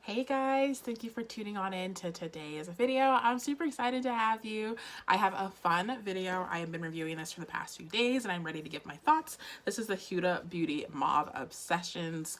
Hey guys, thank you for tuning on in to today's video. I'm super excited to have you. I have a fun video. I have been reviewing this for the past few days and I'm ready to give my thoughts. This is the Huda Beauty Mauve Obsessions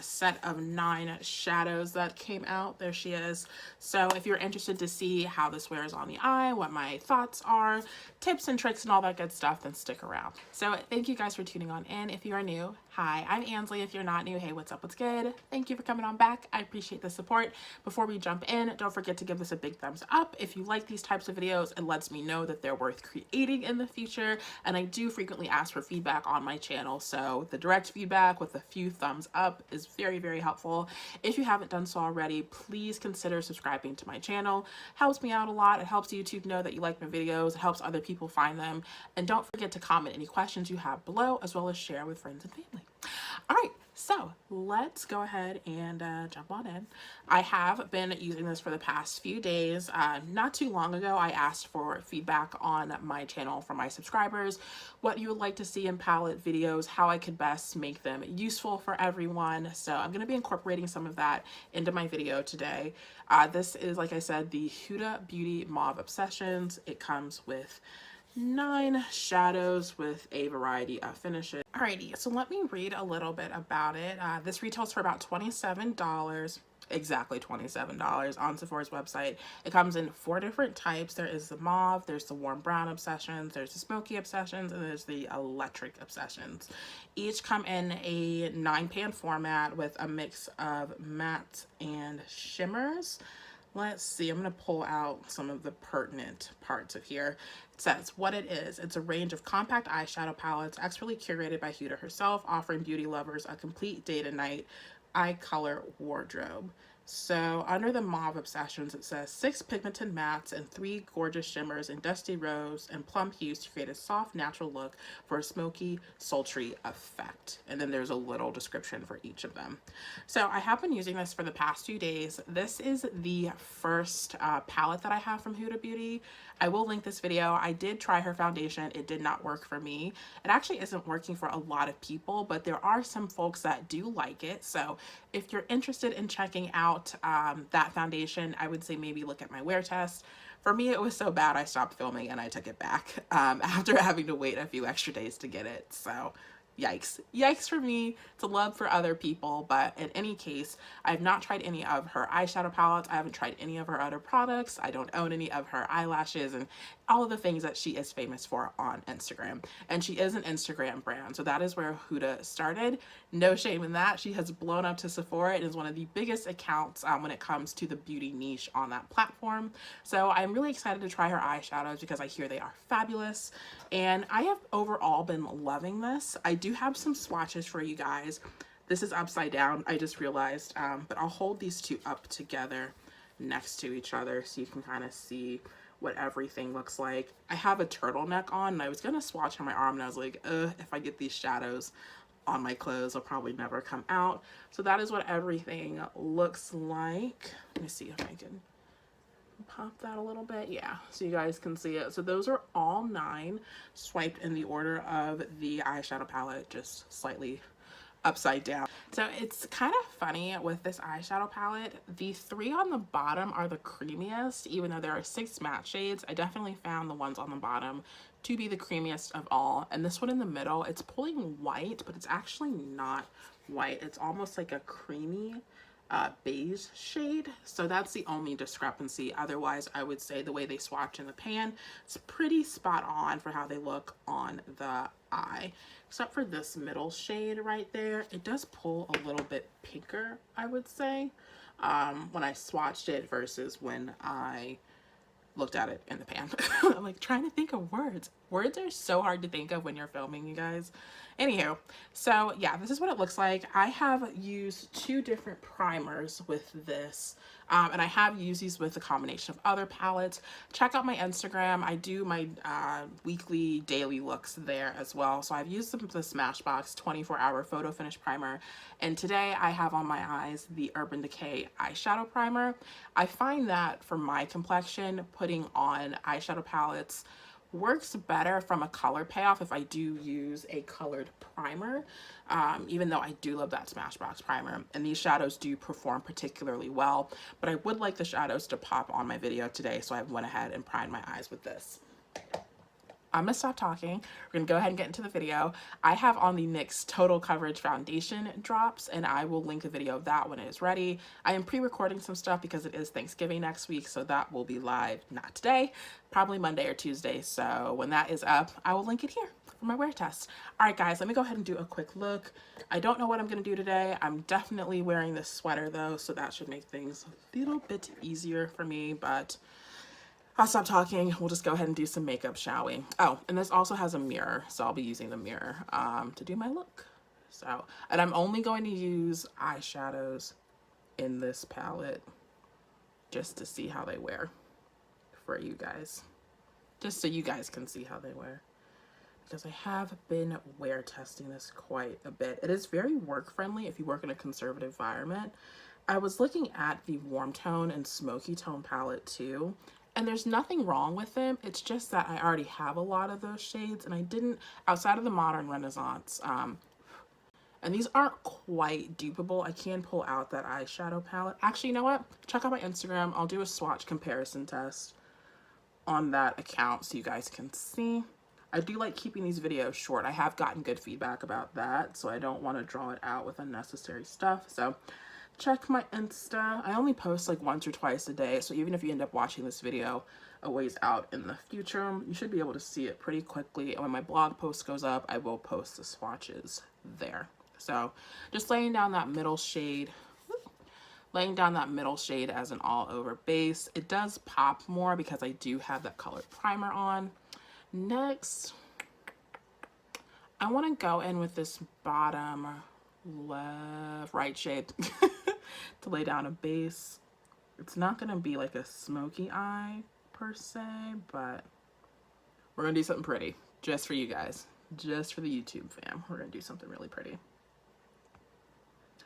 set of 9 shadows that came out. There she is. So if you're interested to see how this wears on the eye, what my thoughts are, tips and tricks and all that good stuff, then stick around. So thank you guys for tuning on in. If you are new, hi, I'm Ansley. If you're not new, hey, what's up, what's good? Thank you for coming on back. I appreciate the support. Before we jump in, don't forget to give this a big thumbs up. If you like these types of videos, it lets me know that they're worth creating in the future. And I do frequently ask for feedback on my channel. So the direct feedback with a few thumbs up is very, very helpful. If you haven't done so already, please consider subscribing to my channel. Helps me out a lot. It helps YouTube know that you like my videos. It helps other people find them. And don't forget to comment any questions you have below, as well as share with friends and family. All right, so let's go ahead and jump on in. I have been using this for the past few days. Not too long ago, I asked for feedback on my channel from my subscribers, what you would like to see in palette videos, how I could best make them useful for everyone. So I'm going to be incorporating some of that into my video today. This is, like I said, the Huda Beauty Mauve Obsessions. It comes with 9 shadows with a variety of finishes. Alrighty, so let me read a little bit about it. This retails for about $27, exactly $27 on Sephora's website. It comes in 4 different types. There is the mauve, there's the warm brown obsessions, there's the smoky obsessions, and there's the electric obsessions. Each come in a 9-pan format with a mix of mattes and shimmers. Let's see, I'm going to pull out some of the pertinent parts of here. It says what it is. It's a range of compact eyeshadow palettes expertly curated by Huda herself, offering beauty lovers a complete day to night eye color wardrobe. So under the Mauve Obsessions, it says 6 pigmented mattes and 3 gorgeous shimmers in dusty rose and plum hues to create a soft, natural look for a smoky, sultry effect. And then there's a little description for each of them. So I have been using this for the past few days. This is the first palette that I have from Huda Beauty. I will link this video. I did try her foundation. It did not work for me. It actually isn't working for a lot of people, but there are some folks that do like it. So if you're interested in checking out that foundation, I would say maybe look at my wear test. For me, it was so bad I stopped filming and I took it back after having to wait a few extra days to get it. So yikes. Yikes for me. It's a love for other people, but in any case, I've not tried any of her eyeshadow palettes. I haven't tried any of her other products. I don't own any of her eyelashes and all of the things that she is famous for on Instagram. And she is an Instagram brand, so that is where Huda started. No shame in that. She has blown up to Sephora. It is one of the biggest accounts when it comes to the beauty niche on that platform. So I'm really excited to try her eyeshadows because I hear they are fabulous. And I have overall been loving this. I do have some swatches for you guys. This is upside down, I just realized, but I'll hold these two up together next to each other so you can kind of see what everything looks like. I have a turtleneck on and I was gonna swatch on my arm and I was like, if I get these shadows on my clothes, they'll probably never come out. So that is what everything looks like. Let me see if I can pop that a little bit. Yeah, so you guys can see it. So those are all 9 swiped in the order of the eyeshadow palette, just slightly upside down. So it's kind of funny with this eyeshadow palette. The 3 on the bottom are the creamiest, even though there are 6 matte shades. I definitely found the ones on the bottom to be the creamiest of all. And this one in the middle, it's pulling white, but it's actually not white. It's almost like a creamy beige shade. So that's the only discrepancy. Otherwise, I would say the way they swatch in the pan, it's pretty spot on for how they look on the eye. Except for this middle shade right there, it does pull a little bit pinker, I would say, when I swatched it versus when I looked at it in the pan. I'm like trying to think of words. Words are so hard to think of when you're filming, you guys. Anywho, so yeah, this is what it looks like. I have used 2 different primers with this, and I have used these with a combination of other palettes. Check out my Instagram. I do my weekly, daily looks there as well. So I've used the Smashbox 24-hour photo finish primer, and today I have on my eyes the Urban Decay eyeshadow primer. I find that for my complexion, putting on eyeshadow palettes works better from a color payoff if I do use a colored primer, even though I do love that Smashbox primer. And these shadows do perform particularly well, but I would like the shadows to pop on my video today, so I went ahead and primed my eyes with this. I'm gonna stop talking. We're gonna go ahead and get into the video. I have on the NYX Total Coverage Foundation drops, and I will link a video of that when it is ready. I am pre-recording some stuff because it is Thanksgiving next week, so that will be live not today, probably Monday or Tuesday. So when that is up, I will link it here for my wear test. All right, guys, let me go ahead and do a quick look. I don't know what I'm gonna do today. I'm definitely wearing this sweater though, so that should make things a little bit easier for me, but I'll stop talking. We'll just go ahead and do some makeup, shall we? Oh, and this also has a mirror, so I'll be using the mirror to do my look. So, and I'm only going to use eyeshadows in this palette just to see how they wear for you guys. Just so you guys can see how they wear. Because I have been wear testing this quite a bit. It is very work friendly if you work in a conservative environment. I was looking at the warm tone and smoky tone palette too. And there's nothing wrong with them. It's just that I already have a lot of those shades, and I didn't, outside of the Modern Renaissance, and these aren't quite dupeable. I can pull out that eyeshadow palette. Actually, you know what? Check out my Instagram. I'll do a swatch comparison test on that account so you guys can see. I do like keeping these videos short. I have gotten good feedback about that, so I don't want to draw it out with unnecessary stuff. So check my Insta. I only post like once or twice a day, so even if you end up watching this video a ways out in the future, you should be able to see it pretty quickly. And when my blog post goes up, I will post the swatches there. So just laying down that middle shade, as an all over base. It does pop more because I do have that colored primer on. Next, I want to go in with this bottom left right shade to lay down a base. It's not gonna be like a smoky eye per se, but we're gonna do something pretty just for you guys, just for the YouTube fam. We're gonna do something really pretty.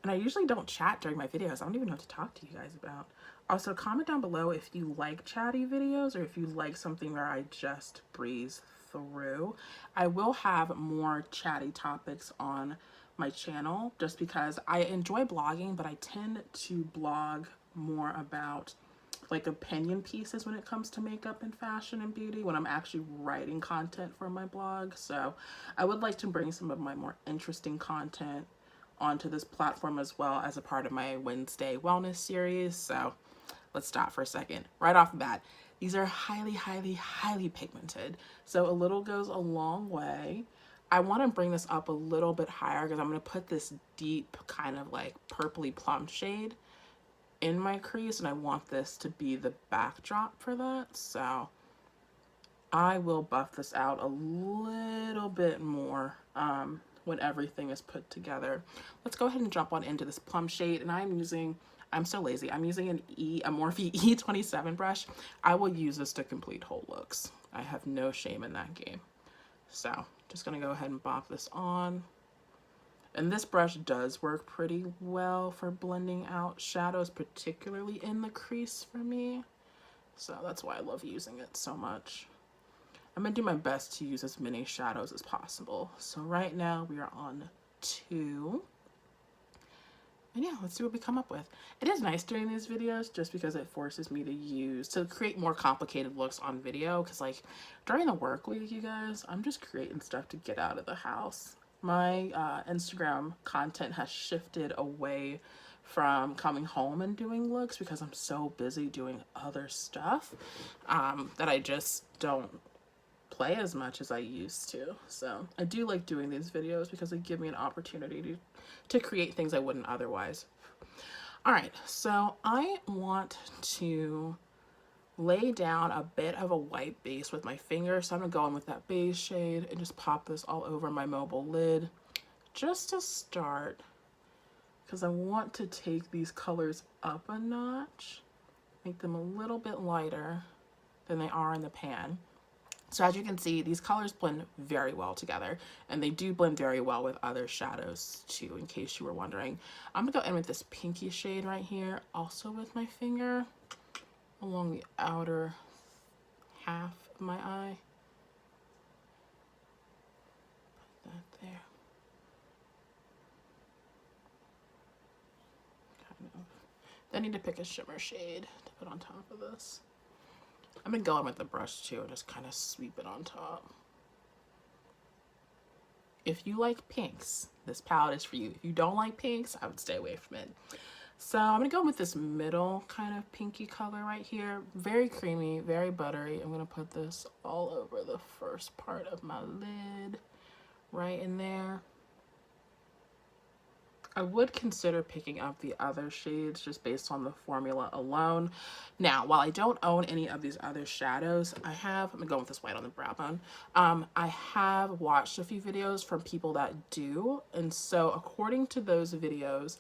And I usually don't chat during my videos. I don't even know what to talk to you guys about. Also, comment down below if you like chatty videos or if you like something where I just breeze through. I will have more chatty topics on my channel just because I enjoy blogging, but I tend to blog more about like opinion pieces when it comes to makeup and fashion and beauty when I'm actually writing content for my blog. So I would like to bring some of my more interesting content onto this platform as well as a part of my Wednesday wellness series. So let's stop for a second. Right off the bat, these are highly pigmented. So a little goes a long way. I want to bring this up a little bit higher because I'm going to put this deep kind of like purpley plum shade in my crease, and I want this to be the backdrop for that. So I will buff this out a little bit more when everything is put together. Let's go ahead and jump on into this plum shade, and I'm so lazy. I'm using a Morphe E27 brush. I will use this to complete whole looks. I have no shame in that game. So just gonna go ahead and bop this on. And this brush does work pretty well for blending out shadows, particularly in the crease for me. So that's why I love using it so much. I'm gonna do my best to use as many shadows as possible. So right now we are on 2. And yeah, let's see what we come up with. It is nice doing these videos just because it forces me to create more complicated looks on video. Because like during the work week, you guys, I'm just creating stuff to get out of the house. My Instagram content has shifted away from coming home and doing looks because I'm so busy doing other stuff that I just don't play as much as I used to. So I do like doing these videos because they give me an opportunity to create things I wouldn't otherwise. All right, so I want to lay down a bit of a white base with my finger. So I'm gonna go in with that base shade and just pop this all over my mobile lid just to start, because I want to take these colors up a notch, make them a little bit lighter than they are in the pan. So as you can see, these colors blend very well together, and they do blend very well with other shadows too, in case you were wondering. I'm gonna go in with this pinky shade right here, also with my finger, along the outer half of my eye. I need to pick a shimmer shade to put on top of this. I'm gonna go in with the brush too and just kind of sweep it on top. If you like pinks, this palette is for you. If you don't like pinks, I would stay away from it. So I'm gonna go with this middle kind of pinky color right here. Very creamy, very buttery. I'm gonna put this all over the first part of my lid, right in there. I would consider picking up the other shades just based on the formula alone. Now, while I don't own any of these other shadows, I'm gonna go with this white on the brow bone. I have watched a few videos from people that do, and so according to those videos,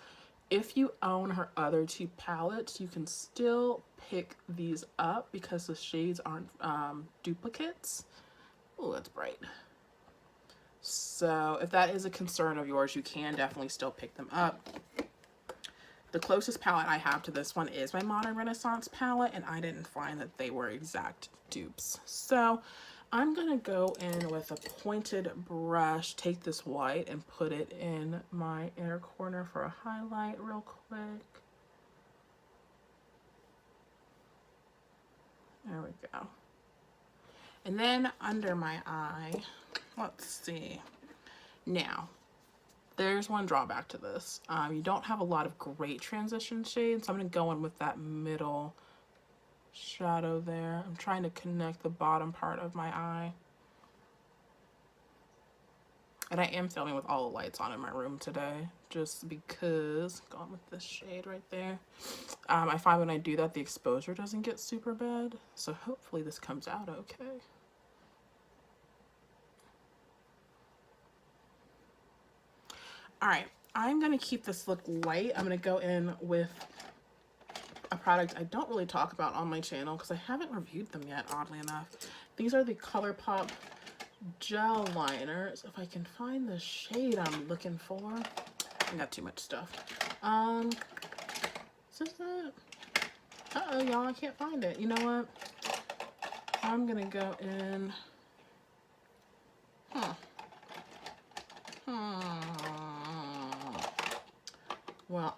if you own her other two palettes, you can still pick these up because the shades aren't duplicates. Oh, that's bright. So if that is a concern of yours, you can definitely still pick them up. The closest palette I have to this one is my Modern Renaissance palette, and I didn't find that they were exact dupes. So I'm gonna go in with a pointed brush, take this white and put it in my inner corner for a highlight real quick. There we go. And then under my eye, let's see. Now, there's one drawback to this. You don't have a lot of great transition shades, so I'm going to go in with that middle shadow there. I'm trying to connect the bottom part of my eye. And I am filming with all the lights on in my room today, just because, going with this shade right there. I find when I do that, the exposure doesn't get super bad, so hopefully this comes out okay. All right, I'm gonna keep this look light. I'm gonna go in with a product I don't really talk about on my channel because I haven't reviewed them yet, oddly enough. These are the ColourPop gel liners. If I can find the shade I'm looking for. I got too much stuff. Is this it? Uh-oh, y'all, I can't find it. You know what? I'm gonna go in. Well,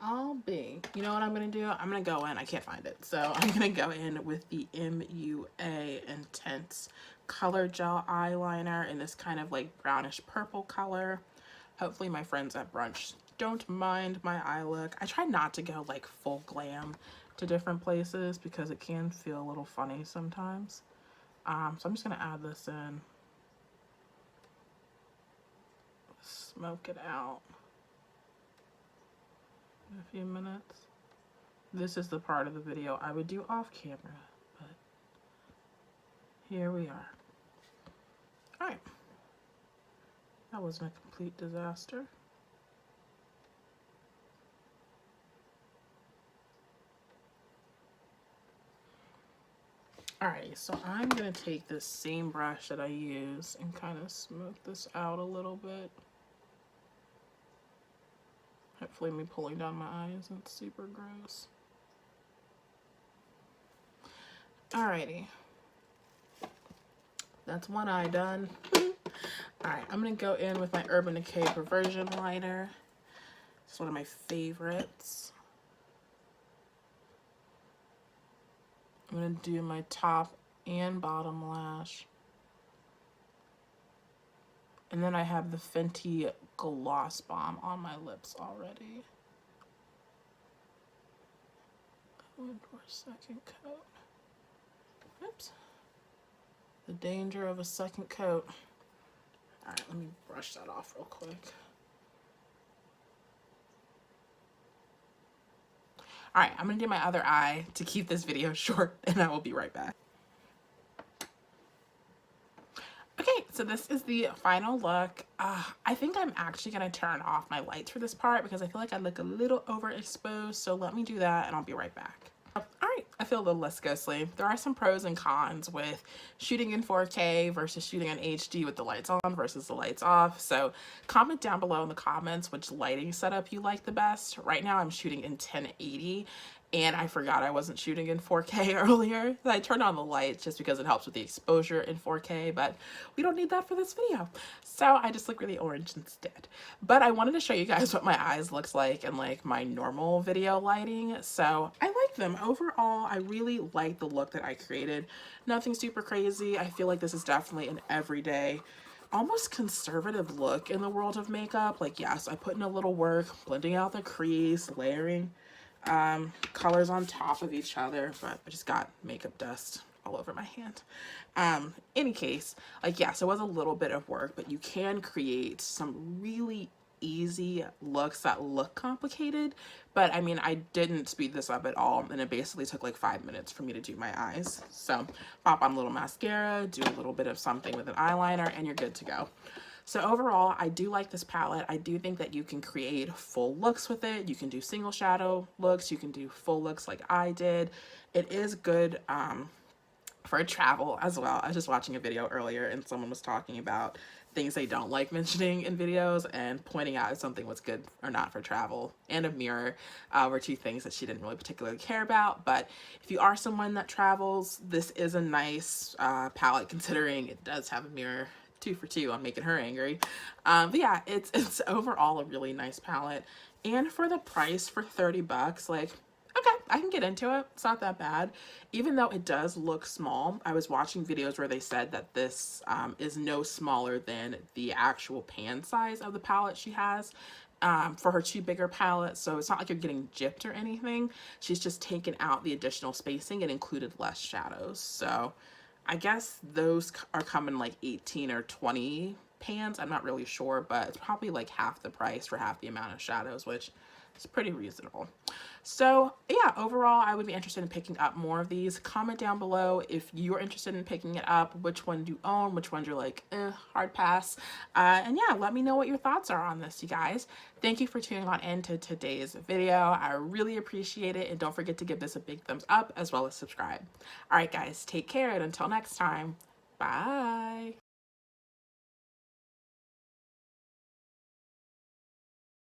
you know what I'm gonna do? I'm gonna go in, I can't find it. So I'm gonna go in with the MUA Intense Color Gel Eyeliner in this kind of like brownish purple color. Hopefully my friends at brunch don't mind my eye look. I try not to go like full glam to different places because it can feel a little funny sometimes. So I'm just gonna add this in. Smoke it out in a few minutes. This is the part of the video I would do off camera, but here we are. All right, that wasn't a complete disaster. Alrighty, so I'm gonna take this same brush that I use and kind of smooth this out a little bit. Hopefully me pulling down my eye isn't super gross. Alrighty. That's one eye done. Alright, I'm going to go in with my Urban Decay Perversion Liner. It's one of my favorites. I'm going to do my top and bottom lash. And then I have the Fenty Gloss Bomb on my lips already. Going for a second coat. Oops. The danger of a second coat. Alright, let me brush that off real quick. Alright, I'm going to do my other eye to keep this video short, and I will be right back. Okay, so this is the final look. I think I'm actually going to turn off my lights for this part because I feel like I look a little overexposed, so let me do that and I'll be right back. Alright, right, I feel a little less ghostly. There are some pros and cons with shooting in 4K versus shooting in HD with the lights on versus the lights off. So comment down below in the comments which lighting setup you like the best. Right now I'm shooting in 1080 and I forgot I wasn't shooting in 4K earlier. I turned on the lights just because it helps with the exposure in 4K, but we don't need that for this video. So I just look really orange instead. But I wanted to show you guys what my eyes looks like in like my normal video lighting. So I like them. Overall, I really like the look that I created. Nothing super crazy. I feel like this is definitely an everyday, almost conservative look in the world of makeup. Like, yes, I put in a little work, blending out the crease, layering colors on top of each other, but I just got makeup dust all over my hand. Any case, like, yes, it was a little bit of work, but you can create some really easy looks that look complicated. But I mean, I didn't speed this up at all, and it basically took like 5 minutes for me to do my eyes. So pop on a little mascara, do a little bit of something with an eyeliner, and you're good to go. So overall, I do like this palette. I do think that you can create full looks with it. You can do single shadow looks. You can do full looks like I did. It is good for travel as well. I was just watching a video earlier and someone was talking about things they don't like mentioning in videos, and pointing out if something was good or not for travel and a mirror were two things that she didn't really particularly care about. But if you are someone that travels, this is a nice palette considering it does have a mirror. 2 for 2 on making her angry. But yeah, it's overall a really nice palette, and for the price, for 30 bucks, like, okay, I can get into it. It's not that bad. Even though it does look small, I was watching videos where they said that this is no smaller than the actual pan size of the palette she has for her 2 bigger palettes. So it's not like you're getting gypped or anything. She's just taken out the additional spacing and included less shadows. So I guess those are coming like 18 or 20 pans. I'm not really sure, but it's probably like half the price for half the amount of shadows, which is pretty reasonable. So yeah, overall, I would be interested in picking up more of these. Comment down below if you're interested in picking it up, which one do you own, which ones you're like, hard pass. And yeah, let me know what your thoughts are on this, you guys. Thank you for tuning on into today's video. I really appreciate it. And don't forget to give this a big thumbs up as well as subscribe. All right, guys, take care. And until next time, bye.